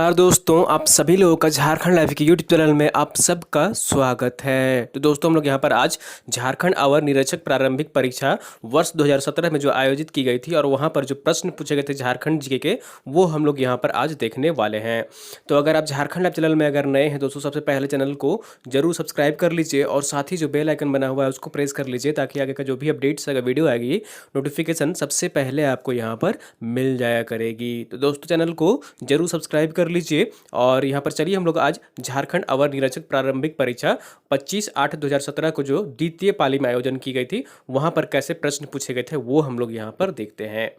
यार दोस्तों, आप सभी लोगों का झारखंड लाइव के यूट्यूब चैनल में आप सबका स्वागत है। तो दोस्तों, हम लोग यहाँ पर आज झारखंड अवर निरीक्षक प्रारंभिक परीक्षा वर्ष 2017 में जो आयोजित की गई थी और वहाँ पर जो प्रश्न पूछे गए थे झारखंड जीके के, वो हम लोग यहाँ पर आज देखने वाले हैं। तो अगर आप झारखंड लाइव चैनल में अगर नए हैं दोस्तों, सबसे पहले चैनल को जरूर सब्सक्राइब कर लीजिए और साथ ही जो बेल आइकन बना हुआ है उसको प्रेस कर लीजिए, ताकि आगे का जो भी अपडेट्स अगर वीडियो आएगी नोटिफिकेशन सबसे पहले आपको यहाँ पर मिल जाया करेगी। तो दोस्तों, चैनल को जरूर सब्सक्राइब कर लीजिए और यहाँ पर चलिए हम लोग आज झारखंड अवर निरीक्षक प्रारंभिक परीक्षा 25/8/2017 को जो द्वितीय पाली में आयोजन की गई थी, वहाँ पर कैसे प्रश्न पूछे गए थे वो हम लोग यहाँ पर देखते हैं।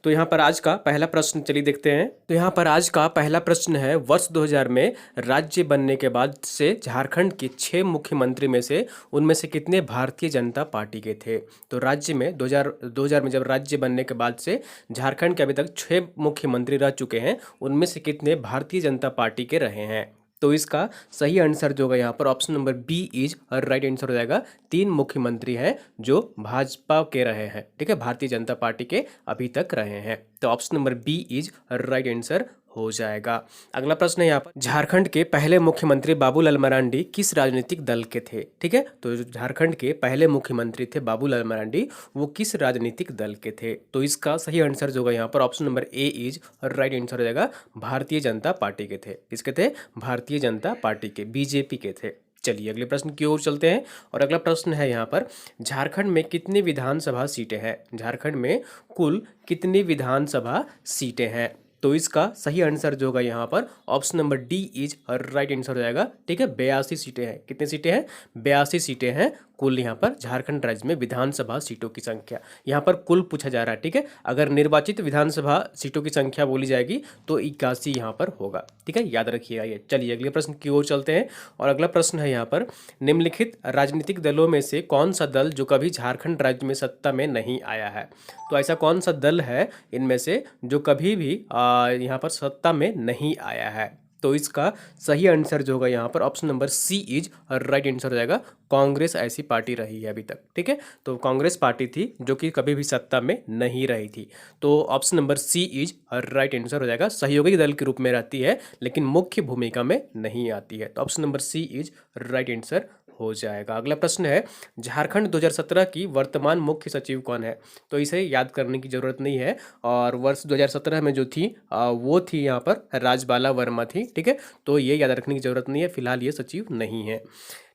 तो यहाँ पर आज का पहला प्रश्न चलिए देखते हैं। तो यहाँ पर आज का पहला प्रश्न है, वर्ष 2000 में राज्य बनने के बाद से झारखंड के 6 मुख्यमंत्री में से उनमें से कितने भारतीय जनता पार्टी के थे। तो राज्य में 2000 में जब राज्य बनने के बाद से झारखंड के अभी तक 6 मुख्यमंत्री रह चुके हैं, उनमें से कितने भारतीय जनता पार्टी के रहे हैं। तो इसका सही आंसर जो होगा यहाँ पर option number B is right answer हो जाएगा। 3 मुख्यमंत्री हैं जो भाजपा के रहे हैं, ठीक है, भारतीय जनता पार्टी के अभी तक रहे हैं। तो option number B is right answer हो जाएगा। अगला प्रश्न है यहाँ पर, झारखंड के पहले मुख्यमंत्री बाबूलाल मरांडी किस राजनीतिक दल के थे। ठीक है, तो जो झारखंड के पहले मुख्यमंत्री थे बाबूलाल मरांडी, वो किस राजनीतिक दल के थे। तो इसका सही आंसर जो होगा यहाँ पर option number A is right answer हो जाएगा। भारतीय जनता पार्टी के थे। किसके थे? भारतीय जनता पार्टी के, बीजेपी के थे। चलिए अगले प्रश्न की ओर चलते हैं और अगला प्रश्न है यहाँ पर, झारखंड में कितनी विधानसभा सीटें हैं। झारखंड में कुल कितनी विधानसभा सीटें हैं। तो इसका सही आंसर जो होगा यहाँ पर option number D is right answer हो जाएगा। ठीक है, 82 सीटें हैं। कितनी सीटें हैं? 82 सीटें हैं कुल यहाँ पर झारखंड राज्य में विधानसभा सीटों की संख्या। यहाँ पर कुल पूछा जा रहा है, ठीक है। अगर निर्वाचित विधानसभा सीटों की संख्या बोली जाएगी तो 81 यहाँ पर होगा, ठीक है, याद रखिएगा ये। चलिए अगले प्रश्न की ओर चलते हैं और अगला प्रश्न है यहाँ पर, निम्नलिखित राजनीतिक दलों में से कौन सा दल जो कभी झारखंड राज्य में सत्ता में नहीं आया है। तो ऐसा कौन सा दल है इनमें से जो कभी भी यहाँ पर सत्ता में नहीं आया है। तो इसका सही आंसर जो होगा यहाँ पर option number C is right answer हो जाएगा। कांग्रेस ऐसी पार्टी रही है अभी तक, ठीक है। तो कांग्रेस पार्टी थी जो कि कभी भी सत्ता में नहीं रही थी। तो option number C is right answer हो जाएगा। सहयोगी दल के रूप में रहती है लेकिन मुख्य भूमिका में नहीं आती है। तो option number C is right answer हो जाएगा। अगला प्रश्न है, झारखंड 2017 की वर्तमान मुख्य सचिव कौन है। तो इसे याद करने की जरूरत नहीं है और वर्ष 2017 में जो थी वो थी यहाँ पर राजबाला वर्मा थी, ठीक है। तो ये याद रखने की जरूरत नहीं है, फिलहाल ये सचिव नहीं है।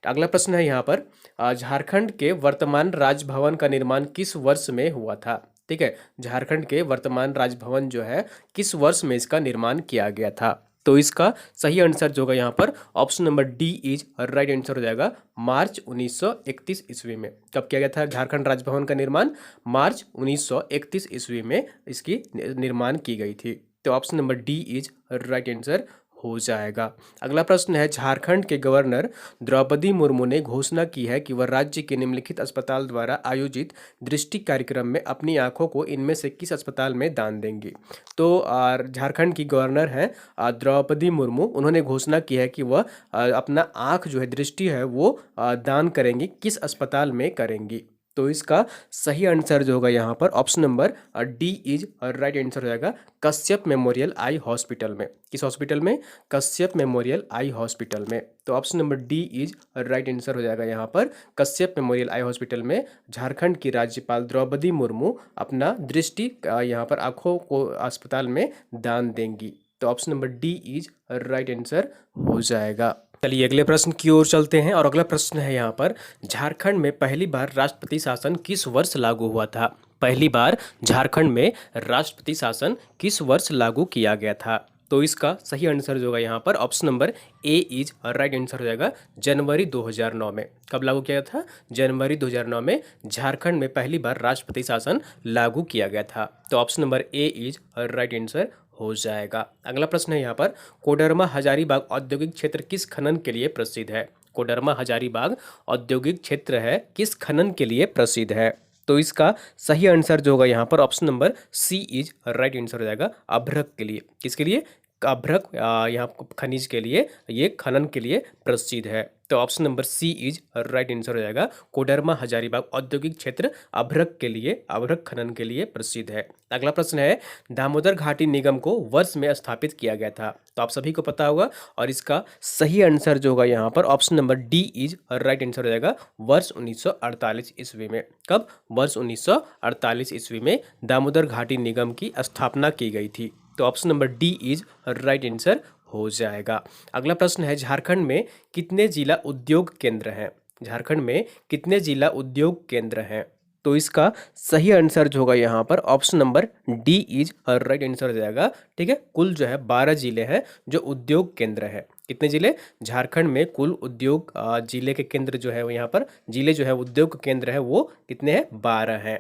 अगला प्रश्न है यहाँ पर, झारखंड के वर्तमान राजभवन का निर्माण किस वर्ष में हुआ था। ठीक है, झारखंड के वर्तमान राजभवन जो है किस वर्ष में इसका निर्माण किया गया था। तो इसका सही आंसर जो होगा यहाँ पर option number D is right answer हो जाएगा। मार्च 1931 ईस्वी में। कब किया गया था झारखंड राजभवन का निर्माण? मार्च 1931 ईस्वी में इसकी निर्माण की गई थी। तो option number D is right answer हो जाएगा। अगला प्रश्न है, झारखंड के गवर्नर द्रौपदी मुर्मू ने घोषणा की है कि वह राज्य के निम्नलिखित अस्पताल द्वारा आयोजित दृष्टि कार्यक्रम में अपनी आंखों को इनमें से किस अस्पताल में दान देंगी। तो झारखंड की गवर्नर हैं द्रौपदी मुर्मू, उन्होंने घोषणा की है कि वह अपना आंख जो है, दृष्टि है, वो दान करेंगी। किस अस्पताल में करेंगी। तो इसका सही आंसर जो होगा यहाँ पर option number D is right answer हो जाएगा। कश्यप मेमोरियल आई हॉस्पिटल में। किस हॉस्पिटल में? कश्यप मेमोरियल आई हॉस्पिटल में। तो option number D is right answer हो जाएगा यहाँ पर। कश्यप मेमोरियल आई हॉस्पिटल में झारखंड की राज्यपाल द्रौपदी मुर्मू अपना दृष्टि यहाँ पर आंखों को अस्पताल में दान देंगी। तो option number D is right answer हो जाएगा। चलिए अगले प्रश्न की ओर चलते हैं और अगला प्रश्न है यहाँ पर, झारखंड में पहली बार राष्ट्रपति शासन किस वर्ष लागू हुआ था। पहली बार झारखंड में राष्ट्रपति शासन किस वर्ष लागू किया गया था। तो इसका सही आंसर जो होगा यहाँ पर option number A is right answer हो जाएगा। जनवरी 2009 में। कब लागू किया गया था? जनवरी 2009 में झारखंड में पहली बार राष्ट्रपति शासन लागू किया गया था। तो option number A is right answer हो जाएगा। अगला प्रश्न है यहाँ पर, कोडरमा हजारीबाग औद्योगिक क्षेत्र किस खनन के लिए प्रसिद्ध है। कोडरमा हजारीबाग औद्योगिक क्षेत्र है किस खनन के लिए प्रसिद्ध है। तो इसका सही आंसर जो होगा यहाँ पर option number C is right answer हो जाएगा। अभ्रक के लिए। किसके लिए? अभ्रक यहाँ खनिज के लिए, ये खनन के लिए प्रसिद्ध है। तो option number C is right answer हो जाएगा। कोडरमा हजारीबाग औद्योगिक क्षेत्र अभ्रक खनन के लिए प्रसिद्ध है। अगला प्रश्न है, दामोदर घाटी निगम को वर्ष में स्थापित किया गया था। तो आप सभी को पता होगा और इसका सही आंसर जो होगा यहाँ पर option number D is right answer हो जाएगा। वर्ष 1948 ईस्वी में। कब? वर्ष 1948 ईस्वी में दामोदर घाटी निगम की स्थापना की गई थी। तो option number D is right answer हो जाएगा। अगला प्रश्न है, झारखंड में कितने जिला उद्योग केंद्र हैं? झारखंड में कितने जिला उद्योग केंद्र हैं? तो इसका सही आंसर जो होगा यहाँ पर option number D is right answer हो जाएगा। ठीक है, कुल जो है 12 जिले हैं जो उद्योग केंद्र है। कितने जिले? झारखंड में कुल उद्योग जिले के केंद्र जो है वो यहाँ पर जिले जो है उद्योग केंद्र है वो कितने हैं? 12 हैं।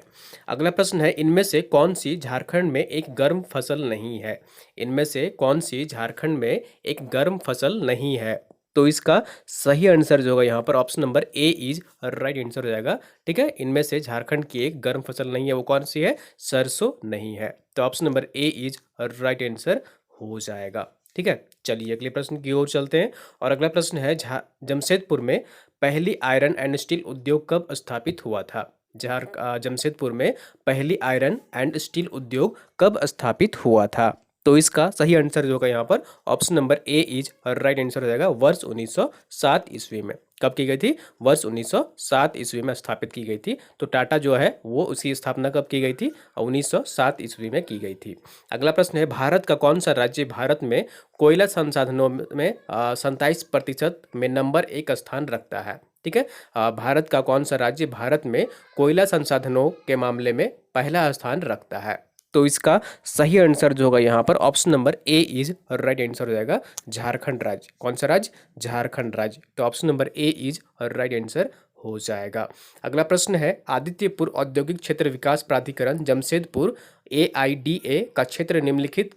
अगला प्रश्न है, इनमें से कौन सी झारखंड में एक गर्म फसल नहीं है? इनमें से कौन सी झारखंड में एक गर्म फसल नहीं है? तो इसका सही आंसर जो होगा यहाँ पर option number A is right answer हो जाएगा। ठीक है, इनमें से झारखंड की एक गर्म फसल नहीं है, वो कौन सी है? सरसों नहीं है। तो option number A is right answer हो जाएगा। ठीक है, चलिए अगले प्रश्न की ओर चलते हैं और अगला प्रश्न है, जमशेदपुर में पहली आयरन एंड स्टील उद्योग कब स्थापित हुआ था? जमशेदपुर में पहली आयरन एंड स्टील उद्योग कब स्थापित हुआ था? तो इसका सही आंसर जो होगा यहाँ पर option number A is right answer हो जाएगा। वर्ष 1907 ईस्वी में। कब की गई थी? वर्ष 1907 ईस्वी में स्थापित की गई थी। तो टाटा जो है वो उसकी स्थापना कब की गई थी? 1907 ईस्वी में की गई थी। अगला प्रश्न है, भारत का कौन सा राज्य भारत में कोयला संसाधनों में 27% में नंबर 1 स्थान रखता है? ठीक है, भारत का कौन सा राज्य भारत में कोयला संसाधनों के मामले में पहला स्थान रखता है? तो इसका सही आंसर जो होगा यहाँ पर option number A is right answer हो जाएगा। झारखंड राज्य। कौन सा राज्य? झारखंड राज्य। तो option number A is right answer हो जाएगा। अगला प्रश्न है, आदित्यपुर औद्योगिक क्षेत्र विकास प्राधिकरण जमशेदपुर AIDA का क्षेत्र निम्नलिखित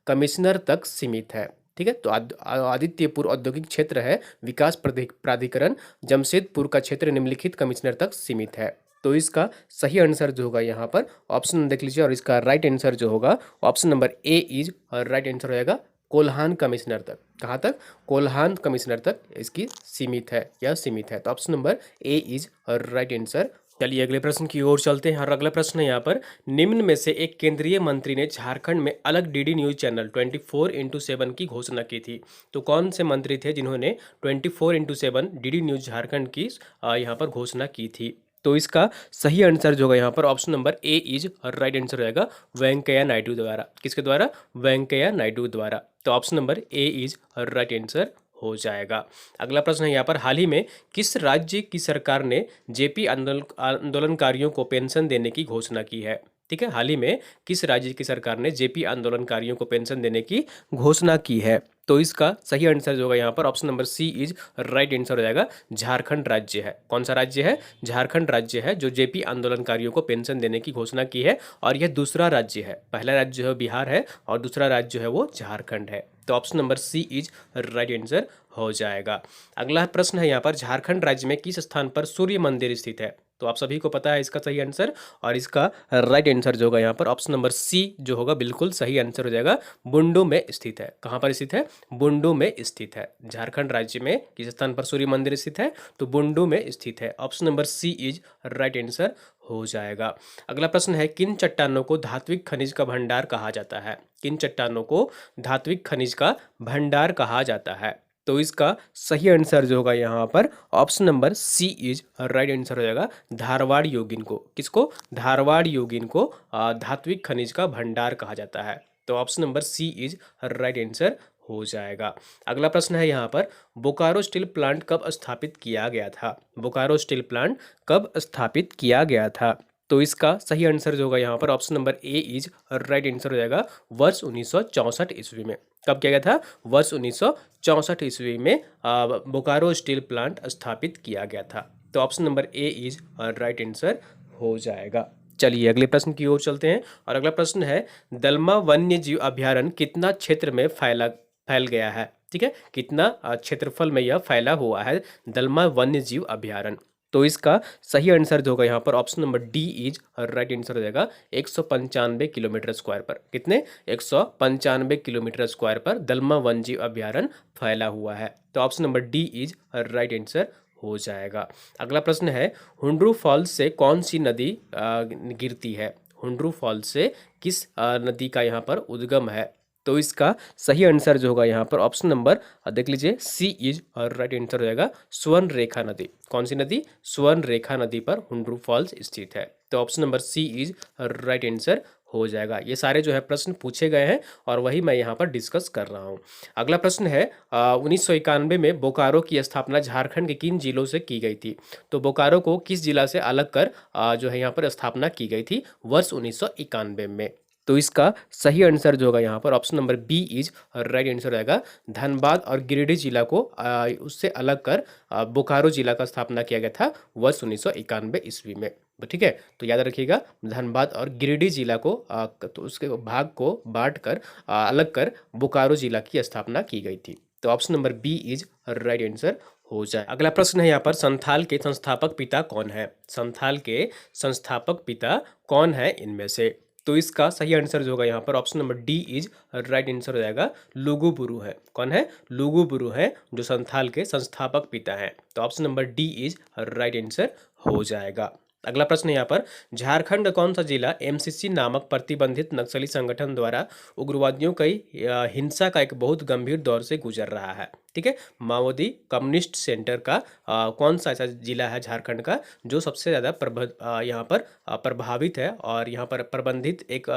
कमिश्नर तक सीमित है। ठीक है, तो आदित्यपुर औद्योगिक क्षेत्र है विकास प्राधिकरण जमशेदपुर का क्षेत्र निम्नलिखित कमिश्नर तक सीमित है। तो इसका सही आंसर जो होगा यहाँ पर ऑप्शन देख लीजिए और इसका राइट आंसर जो होगा option number A is right answer हो जाएगा। कोल्हान कमिश्नर तक। कहाँ तक? कोल्हान कमिश्नर तक इसकी सीमित है या सीमित है। तो option number A is right answer. चलिए अगले प्रश्न की ओर चलते हैं और अगला प्रश्न है यहाँ पर, निम्न में से एक केंद्रीय मंत्री ने झारखंड में अलग डीडी न्यूज चैनल 24x7 की घोषणा की थी। तो कौन से मंत्री थे जिन्होंने 24x7 डीडी न्यूज झारखंड की यहाँ पर घोषणा की थी? तो इसका सही आंसर जो होगा यहाँ पर option number A is right answer हो जाएगा। वेंकैया नायडू द्वारा। किसके द्वारा? वेंकैया नायडू द्वारा। तो option number A is right answer हो जाएगा। अगला प्रश्न है यहाँ पर, हाल ही में किस राज्य की सरकार ने जेपी आंदोलनकारियों को पेंशन देने की घोषणा की है? ठीक है, हाल ही में किस राज्य की सरकार ने जेपी आंदोलनकारियों को पेंशन देने की घोषणा की है? तो इसका सही आंसर जो होगा यहाँ पर option number C is right answer हो जाएगा। झारखंड राज्य है। कौन सा राज्य है? झारखंड राज्य है जो जेपी आंदोलनकारियों को पेंशन देने की घोषणा की है और यह दूसरा राज्य है। पहला राज्य जो है बिहार है और दूसरा राज्य जो है वो झारखंड है। तो option number C is right answer हो जाएगा। अगला प्रश्न है यहाँ पर, झारखंड राज्य में किस स्थान पर सूर्य मंदिर स्थित है? तो आप सभी को पता है इसका सही आंसर और इसका राइट आंसर जो होगा यहाँ पर ऑप्शन नंबर सी जो होगा बिल्कुल सही आंसर हो जाएगा। बुंडू में स्थित है। कहाँ पर स्थित है? बुंडू में स्थित है। झारखंड राज्य में किस स्थान पर सूर्य मंदिर स्थित है? तो बुंडू में स्थित है। Option number C is right answer हो जाएगा। अगला प्रश्न है, किन चट्टानों को धात्विक खनिज का भंडार कहा जाता है? किन चट्टानों को धात्विक खनिज का भंडार कहा जाता है? तो इसका सही आंसर जो होगा यहाँ पर option number C is right answer हो जाएगा। धारवाड़ योगिन को। किसको? धारवाड़ योगिन को धात्विक खनिज का भंडार कहा जाता है। तो option number C is right answer हो जाएगा। अगला प्रश्न है यहाँ पर, बोकारो स्टील प्लांट कब स्थापित किया गया था? बोकारो स्टील प्लांट कब स्थापित किया गया था? तो इसका सही आंसर जो होगा यहाँ पर option number A is right answer हो जाएगा। वर्ष 1964 ईस्वी में। कब किया गया था? वर्ष 1964 ईस्वी में बोकारो स्टील प्लांट स्थापित किया गया था। तो option number A is right answer हो जाएगा। चलिए अगले प्रश्न की ओर चलते हैं और अगला प्रश्न है, दलमा वन्य जीव अभ्यारण्य कितना क्षेत्र में फैल गया है? ठीक है, कितना क्षेत्रफल में यह फैला हुआ है दलमा वन्य जीव अभ्यारण्य? तो इसका सही आंसर जो होगा यहाँ पर option number D is right answer हो जाएगा 195 किलोमीटर स्क्वायर पर। कितने? 195 किलोमीटर स्क्वायर पर दलमा वन जीव अभ्यारण्य फैला हुआ है। तो option number D is right answer हो जाएगा। अगला प्रश्न है, हुंड्रू फॉल्स से कौन सी नदी गिरती है? हुंड्रू फॉल्स से किस नदी का यहाँ पर उद्गम है? तो इसका सही आंसर जो होगा यहाँ पर ऑप्शन नंबर देख लीजिए सी इज और राइट आंसर हो जाएगा स्वर्ण रेखा नदी। कौन सी नदी? स्वर्ण रेखा नदी पर हुंड्रू फॉल्स स्थित है। तो option number C is right answer हो जाएगा। ये सारे जो है प्रश्न पूछे गए हैं और वही मैं यहाँ पर डिस्कस कर रहा हूँ। अगला प्रश्न है 1991 में बोकारो की स्थापना झारखंड के किन जिलों से की गई थी? तो बोकारो को किस जिला से अलग कर जो है यहाँ पर स्थापना की गई थी वर्ष 1991 में? तो इसका सही आंसर जो होगा यहाँ पर option number B is right answer रहेगा धनबाद और गिरिडीह जिला को उससे अलग कर बोकारो जिला का स्थापना किया गया था वर्ष 1991 ईस्वी में। तो ठीक है, तो याद रखिएगा धनबाद और गिरिडीह जिला को तो उसके भाग को बांट कर अलग कर बोकारो जिला की स्थापना की गई थी। तो option number B is right answer हो जाए। अगला प्रश्न है यहाँ पर संथाल के संस्थापक पिता कौन है? संथाल के संस्थापक पिता कौन है इनमें से? तो इसका सही आंसर जो होगा यहाँ पर option number D is right answer हो जाएगा लुगु बुरु है। कौन है? लुगु बुरु है जो संथाल के संस्थापक पिता हैं। तो option number D is right answer हो जाएगा। अगला प्रश्न यहाँ पर झारखंड का कौन सा जिला एमसीसी नामक प्रतिबंधित नक्सली संगठन द्वारा उग्रवादियों की हिंसा का एक बहुत गंभीर दौर से गुजर रहा है? ठीक है, माओवादी कम्युनिस्ट सेंटर का कौन सा ऐसा जिला है झारखंड का जो सबसे ज़्यादा यहाँ पर प्रभावित है और यहाँ पर प्रबंधित एक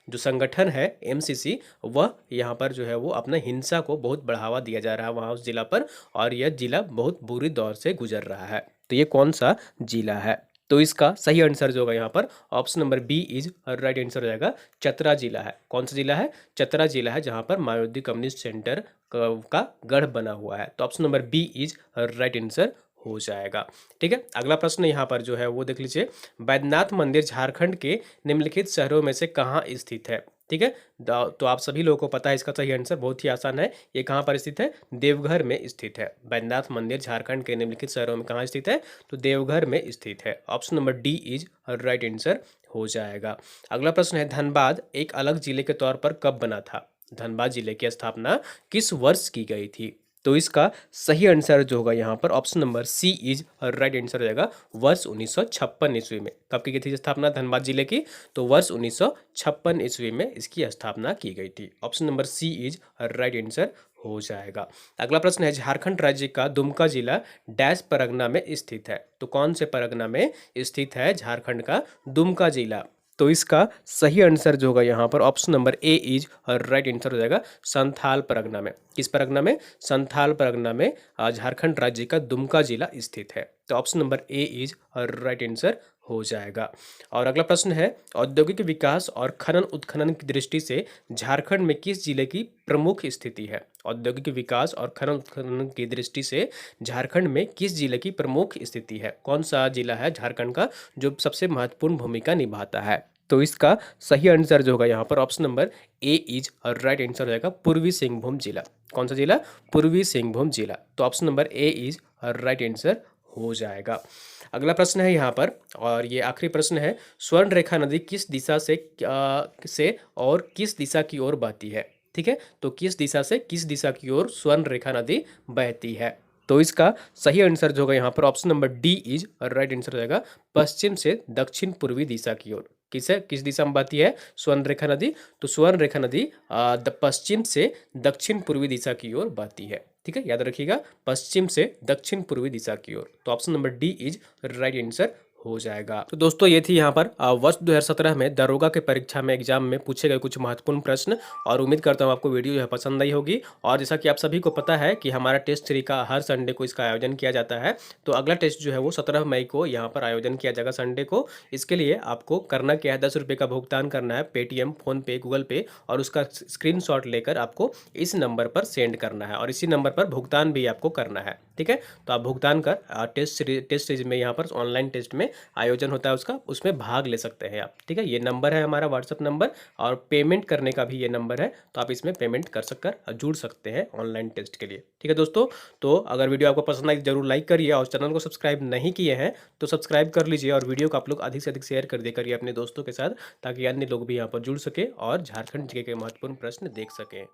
जो संगठन है एमसीसी वह यहाँ पर जो है वो अपना हिंसा को बहुत बढ़ावा दिया जा रहा है वहाँ उस जिला पर और यह जिला बहुत बुरी दौर से गुजर रहा है। तो ये कौन सा जिला है? तो इसका सही आंसर जो होगा यहाँ पर option number B is right answer हो जाएगा चतरा जिला है। कौन सा जिला है? चतरा जिला है जहाँ पर माओवादी कम्युनिस्ट सेंटर का गढ़ बना हुआ है। तो option number B is right answer हो जाएगा। ठीक है, अगला प्रश्न यहाँ पर जो है वो देख लीजिए बैद्यनाथ मंदिर झारखंड के निम्नलिखित शहरों में से कहाँ स्थित है? ठीक है, तो आप सभी लोगों को पता है इसका सही आंसर बहुत ही आसान है। ये कहाँ पर स्थित है? देवघर में स्थित है। बैद्यनाथ मंदिर झारखंड के निम्नलिखित शहरों में कहाँ स्थित है? तो देवघर में स्थित है। Option number D is right answer हो जाएगा। अगला प्रश्न है धनबाद एक अलग जिले के तौर पर कब बना था? धनबाद जिले की स्थापना किस वर्ष की गई थी? तो इसका सही आंसर जो होगा यहाँ पर option number C is right answer हो जाएगा वर्ष 1956 ईस्वी में। कब की गई थी स्थापना धनबाद जिले की? तो वर्ष 1956 ईस्वी में इसकी स्थापना की गई थी। Option number C is right answer हो जाएगा। अगला प्रश्न है झारखंड राज्य का दुमका जिला डैश परगना में स्थित है? तो कौन से परगना में स्थित है झारखंड का दुमका जिला? तो इसका सही आंसर जो होगा यहाँ पर option number A is right answer हो जाएगा संथाल परगना में। किस परगना में? संथाल परगना में झारखंड राज्य का दुमका जिला स्थित है। तो option number A is right answer हो जाएगा। और अगला प्रश्न है औद्योगिक विकास और खनन उत्खनन की दृष्टि से झारखंड में किस जिले की प्रमुख स्थिति है? औद्योगिक विकास और खनन उत्खनन की दृष्टि से झारखंड में किस जिले की प्रमुख स्थिति है? कौन सा जिला है झारखंड का जो सबसे महत्वपूर्ण भूमिका निभाता है? तो इसका सही आंसर जो होगा यहाँ पर option number A is right answer हो जाएगा पूर्वी सिंहभूम जिला। कौन सा जिला? पूर्वी सिंहभूम जिला। तो option number A is right answer हो जाएगा। अगला प्रश्न है यहाँ पर और ये आखिरी प्रश्न है स्वर्ण रेखा नदी किस दिशा से और किस दिशा की ओर बहती है? ठीक है, तो किस दिशा से किस दिशा की ओर स्वर्ण रेखा नदी बहती है? तो इसका सही आंसर जो होगा यहाँ पर option number D is right answer हो जाएगा पश्चिम से दक्षिण पूर्वी दिशा की ओर। किस दिशा में बहती है स्वर्ण रेखा नदी? तो स्वर्ण रेखा नदी पश्चिम से दक्षिण पूर्वी दिशा की ओर बहती है। ठीक है, याद रखिएगा पश्चिम से दक्षिण पूर्वी दिशा की ओर। तो option number D is right answer हो जाएगा। तो दोस्तों ये थी यहाँ पर वर्ष 2017 में दरोगा के परीक्षा में एग्जाम में पूछे गए कुछ महत्वपूर्ण प्रश्न और उम्मीद करता हूँ आपको वीडियो जो है पसंद आई होगी। और जैसा कि आप सभी को पता है कि हमारा टेस्ट 3 का हर संडे को इसका आयोजन किया जाता है। तो अगला टेस्ट जो है वो 17 मई को यहाँ पर आयोजन किया जाएगा संडे को। इसके लिए आपको करना क्या है 10 रुपये का भुगतान करना है पेटीएम, फ़ोनपे, गूगल पे और उसका स्क्रीनशॉट लेकर आपको इस नंबर पर सेंड करना है और इसी नंबर पर भुगतान भी आपको करना है। ठीक है, तो आप भुगतान कर टेस्ट सीरीज में यहाँ पर ऑनलाइन टेस्ट में आयोजन होता है उसका, उसमें भाग ले सकते हैं आप। ठीक है, ये नंबर है हमारा व्हाट्सअप नंबर, और पेमेंट करने का भी ये नंबर है, तो आप इसमें पेमेंट कर सककर जुड़ सकते हैं ऑनलाइन टेस्ट के लिए। ठीक है दोस्तों, तो अगर वीडियो आपको पसंद आई जरूर लाइक करिए, और चैनल को सब्सक्राइब नहीं किए हैं तो सब्सक्राइब कर लीजिए, और वीडियो को आप लोग अधिक से अधिक शेयर कर दिया करिए अपने दोस्तों के साथ, ताकि अन्य लोग भी यहाँ पर जुड़ सके और झारखंड जीके के महत्वपूर्ण प्रश्न देख सकें।